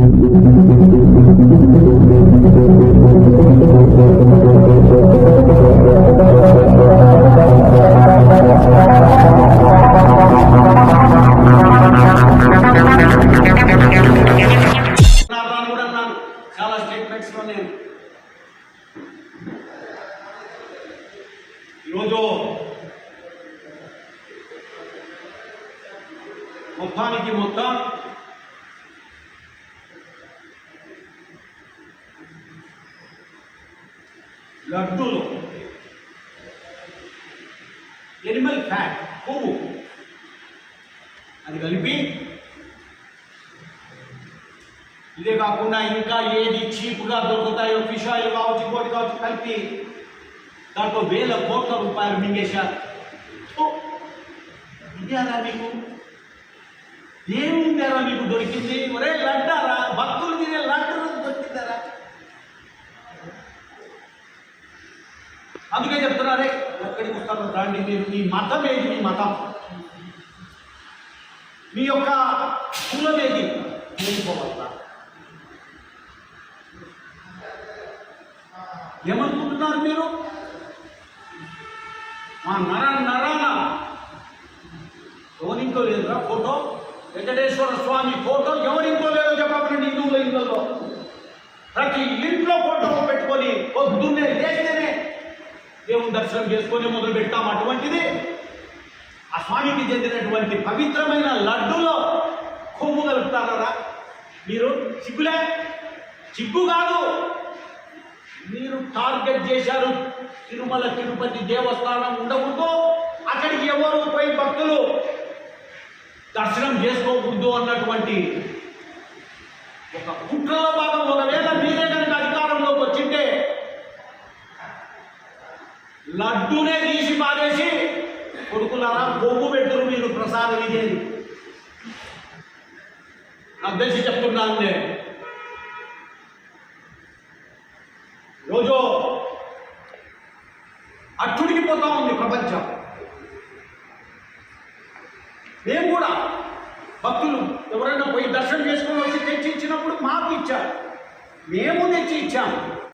చాలా స్టేట్మెంట్స్ లో నేను ఈరోజు మొత్తానికి మొత్తం లడ్డూలు ఎనిమల్ ఫ్యాట్ కొవ్వు అది కలిపి ఇదే కాకుండా ఇంకా ఏది చీప్గా దొరుకుతాయో ఫిష్ ఆయిల్ కావచ్చు ఇంకోటి కావచ్చు కలిపి దాంట్లో వేల కోట్ల రూపాయలు మింగేశారు. ఇదేరా మీకు ఏముందారా మీకు దొరికింది? ఒరే లడ్డారా, భక్తులు తినే లడ్డూలు దొరికిందారా? అందుకే చెప్తున్నారే ఎక్కడికి వస్తారో రండి, మీరు మీ మతం ఏది? మీ మతం మీ యొక్క కులం ఏది నేర్చుకోవాలా? ఏమనుకుంటున్నారు మీరు? మా నరాన ఎవరింట్లో లేదురా ఫోటో? వెంకటేశ్వర స్వామి ఫోటో ఎవరింట్లో లేదో చెప్పండి. హిందువుల ఇంట్లో ప్రతి ఇంట్లో ఫోటో పెట్టుకొని పొద్దున్నే లేస్తేనే దేవుని దర్శనం చేసుకొని మొదలు పెట్టాం. అటువంటిది ఆ స్వామికి చెందినటువంటి పవిత్రమైన లడ్డూలో కొవ్వు కలుపుతారా మీరు? సిగ్గులే? సిగ్గు కాదు, మీరు టార్గెట్ చేశారు. తిరుమల తిరుపతి దేవస్థానం ఉండకూడదు, అక్కడికి ఎవరు పోయి భక్తులు దర్శనం చేసుకోకూడదు అన్నటువంటి ఒక కుట్రలో భాగం. ఒకవేళ మీరే కనుక అధికారంలోకి వచ్చింటే లడ్డూనే తీసి పారేసి కొడుకులారా బొగ్గు పెట్టురు మీరు ప్రసాదం ఇదేది నాకు తెలిసి చెప్తున్నాను నేను. రోజు అట్టుడికిపోతా ఉంది ప్రపంచం. మేము కూడా భక్తులు ఎవరైనా పోయి దర్శనం చేసుకుని వచ్చి తెచ్చి ఇచ్చినప్పుడు మాకు ఇచ్చారు, మేము తెచ్చి ఇచ్చాము.